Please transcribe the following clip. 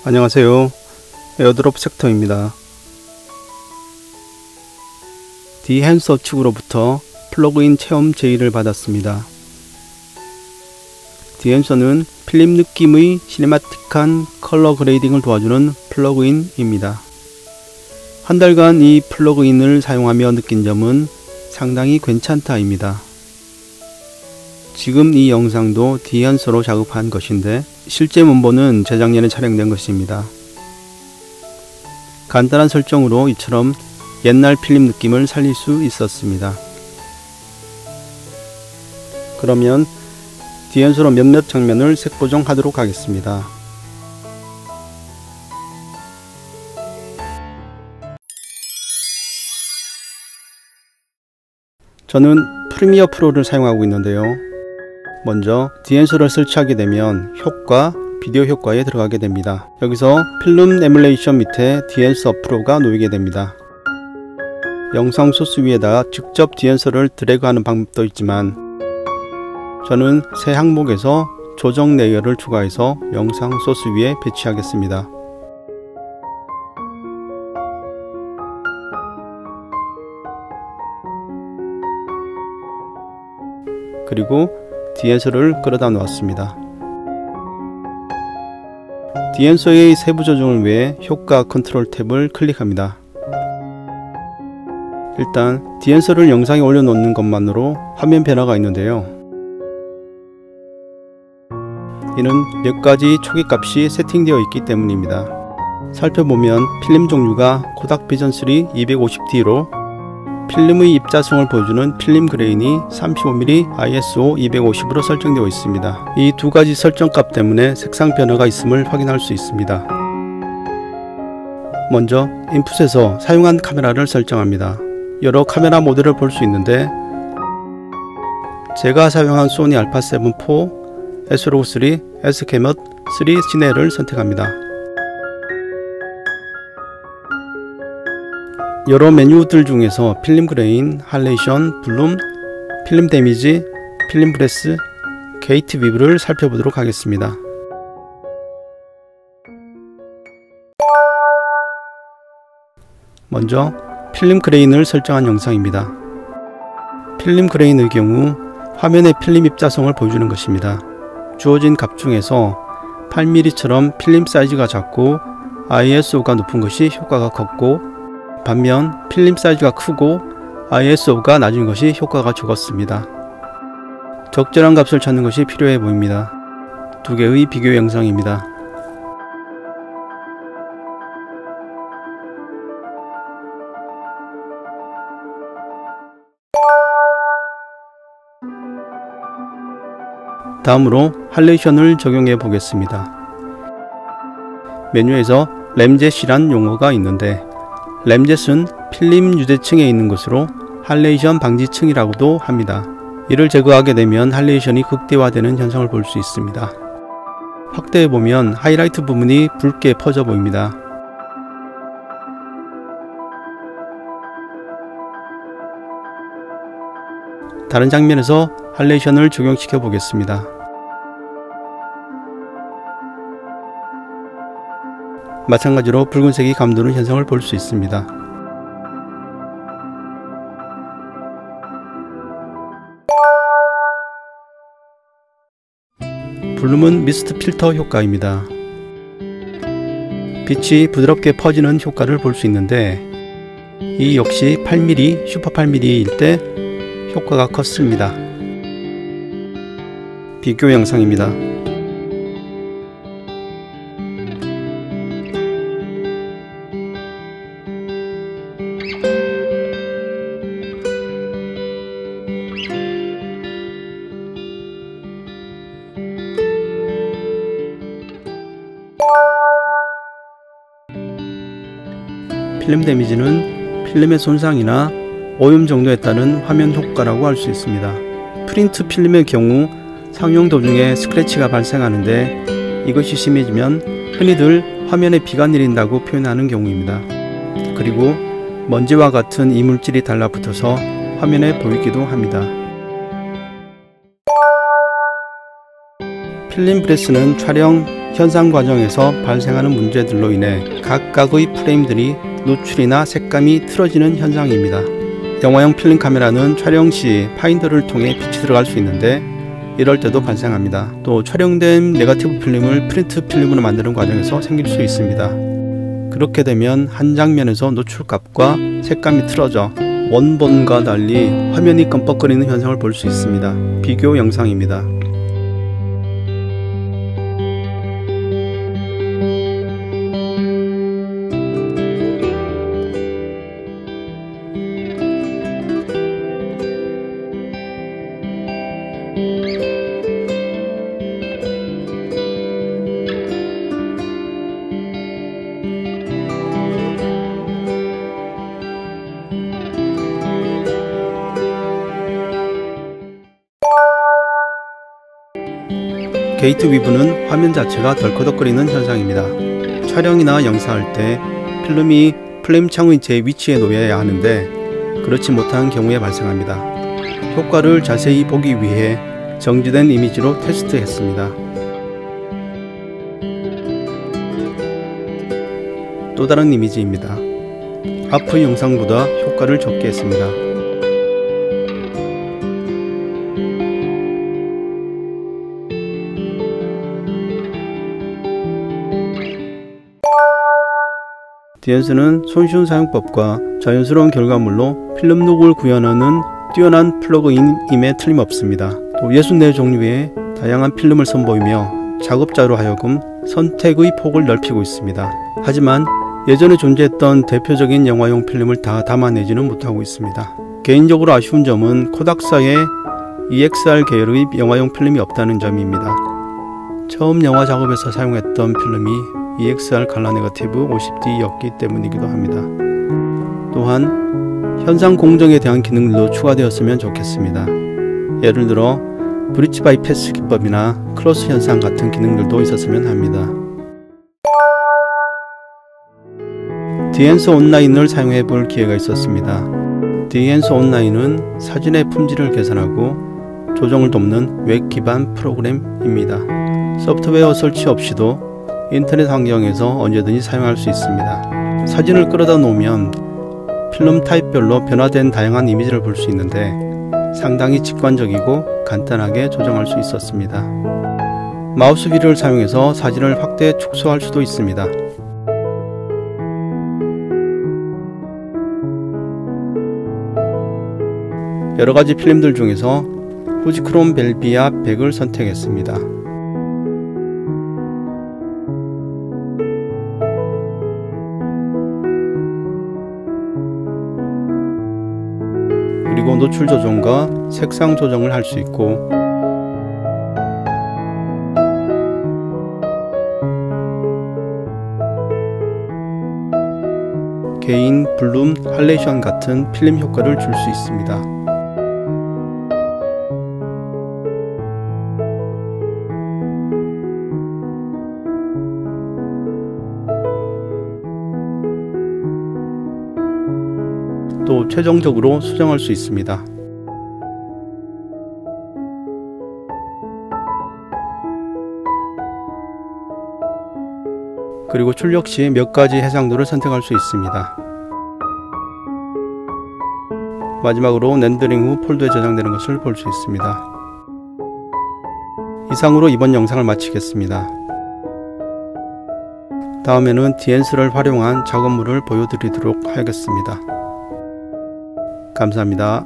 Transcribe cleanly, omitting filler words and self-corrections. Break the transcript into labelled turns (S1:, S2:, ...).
S1: 안녕하세요. 에어드롭 섹터입니다. 디핸서 측으로부터 플러그인 체험 제의를 받았습니다. 디핸서는 필름 느낌의 시네마틱한 컬러 그레이딩을 도와주는 플러그인입니다. 한 달간 이 플러그인을 사용하며 느낀 점은 상당히 괜찮다입니다. 지금 이 영상도 디핸서로 작업한 것인데 실제 원본은 재작년에 촬영된 것입니다. 간단한 설정으로 이처럼 옛날 필름 느낌을 살릴 수 있었습니다. 그러면 디핸서로 몇몇 장면을 색 보정하도록 하겠습니다. 저는 프리미어 프로를 사용하고 있는데요. 먼저 디핸서를 설치하게 되면 효과, 비디오 효과에 들어가게 됩니다. 여기서 필름 에뮬레이션 밑에 디핸서 프로가 놓이게 됩니다. 영상 소스 위에다가 직접 디핸서를 드래그하는 방법도 있지만 저는 새 항목에서 조정 레이어를 추가해서 영상 소스 위에 배치하겠습니다. 그리고 디핸서를 끌어다 놓았습니다. 디핸서의 세부 조정을 위해 효과 컨트롤 탭을 클릭합니다. 일단 디핸서를 영상에 올려놓는 것만으로 화면 변화가 있는데요. 이는 몇 가지 초기값이 세팅되어 있기 때문입니다. 살펴보면 필름 종류가 코닥 비전 3 250D로 필름의 입자성을 보여주는 필름 그레인이 35mm ISO 250으로 설정되어 있습니다. 이 두 가지 설정값 때문에 색상 변화가 있음을 확인할 수 있습니다. 먼저 인풋에서 사용한 카메라를 설정합니다. 여러 카메라 모델을 볼 수 있는데 제가 사용한 소니 알파7 IV, S-Log3, S-Camot 3 시네를 선택합니다. 여러 메뉴들 중에서 필름 그레인, 할레이션, 블룸, 필름 데미지, 필름 브레스, 게이트 비브를 살펴보도록 하겠습니다. 먼저 필름 그레인을 설정한 영상입니다. 필름 그레인의 경우 화면의 필름 입자성을 보여주는 것입니다. 주어진 값 중에서 8mm처럼 필름 사이즈가 작고 ISO가 높은 것이 효과가 컸고 반면 필름 사이즈가 크고 ISO가 낮은 것이 효과가 적었습니다. 적절한 값을 찾는 것이 필요해 보입니다. 두 개의 비교 영상입니다. 다음으로 할레이션을 적용해 보겠습니다. 메뉴에서 램젯이란 용어가 있는데 램젯은 필름 유대층에 있는 것으로 할레이션 방지층이라고도 합니다. 이를 제거하게 되면 할레이션이 극대화되는 현상을 볼 수 있습니다. 확대해보면 하이라이트 부분이 붉게 퍼져 보입니다. 다른 장면에서 할레이션을 적용시켜 보겠습니다. 마찬가지로 붉은색이 감도는 현상을 볼 수 있습니다. 블룸은 미스트 필터 효과입니다. 빛이 부드럽게 퍼지는 효과를 볼 수 있는데 이 역시 8mm, 슈퍼 8mm일 때 효과가 컸습니다. 비교 영상입니다. 필름 데미지는 필름의 손상이나 오염 정도에 따른 화면 효과라고 할 수 있습니다. 프린트 필름의 경우 상용 도중에 스크래치가 발생하는데 이것이 심해지면 흔히들 화면에 비가 내린다고 표현하는 경우입니다. 그리고 먼지와 같은 이물질이 달라붙어서 화면에 보이기도 합니다. 필름 브레스는 촬영 현상 과정에서 발생하는 문제들로 인해 각각의 프레임들이 노출이나 색감이 틀어지는 현상입니다. 영화용 필름 카메라는 촬영 시 파인더를 통해 빛이 들어갈 수 있는데 이럴 때도 발생합니다. 또 촬영된 네거티브 필름을 프린트 필름으로 만드는 과정에서 생길 수 있습니다. 그렇게 되면 한 장면에서 노출값과 색감이 틀어져 원본과 달리 화면이 껌뻑거리는 현상을 볼 수 있습니다. 비교 영상입니다. 게이트 위브는 화면 자체가 덜커덕거리는 현상입니다. 촬영이나 영상할 때 필름이 플레임 창의 제 위치에 놓여야 하는데 그렇지 못한 경우에 발생합니다. 효과를 자세히 보기 위해 정지된 이미지로 테스트했습니다. 또 다른 이미지입니다. 앞의 영상보다 효과를 적게 했습니다. 디엔스는 손쉬운 사용법과 자연스러운 결과물로 필름 녹을 구현하는 뛰어난 플러그인임에 틀림없습니다. 또 64 종류의 다양한 필름을 선보이며 작업자로 하여금 선택의 폭을 넓히고 있습니다. 하지만 예전에 존재했던 대표적인 영화용 필름을 다 담아내지는 못하고 있습니다. 개인적으로 아쉬운 점은 코닥사의 EXR 계열의 영화용 필름이 없다는 점입니다. 처음 영화 작업에서 사용했던 필름이 EXR 칼라 네거티브 50D였기 때문이기도 합니다. 또한 현상 공정에 대한 기능도 추가되었으면 좋겠습니다. 예를 들어 브릿지 바이패스 기법이나 크로스 현상 같은 기능들도 있었으면 합니다. 디엔스 온라인을 사용해 볼 기회가 있었습니다. 디엔스 온라인은 사진의 품질을 개선하고 조정을 돕는 웹 기반 프로그램입니다. 소프트웨어 설치 없이도 인터넷 환경에서 언제든지 사용할 수 있습니다. 사진을 끌어다 놓으면 필름 타입별로 변화된 다양한 이미지를 볼 수 있는데 상당히 직관적이고 간단하게 조정할 수 있었습니다. 마우스 휠을 사용해서 사진을 확대 축소할 수도 있습니다. 여러가지 필름들 중에서 후지크롬 벨비아 100을 선택했습니다. 그리고 노출 조정과 색상 조정을 할 수 있고 게인, 블룸, 할레이션 같은 필름 효과를 줄 수 있습니다. 또 최종적으로 수정할 수 있습니다. 그리고 출력 시 몇 가지 해상도를 선택할 수 있습니다. 마지막으로 렌더링 후 폴더에 저장되는 것을 볼 수 있습니다. 이상으로 이번 영상을 마치겠습니다. 다음에는 디엔스를 활용한 작업물을 보여드리도록 하겠습니다. 감사합니다.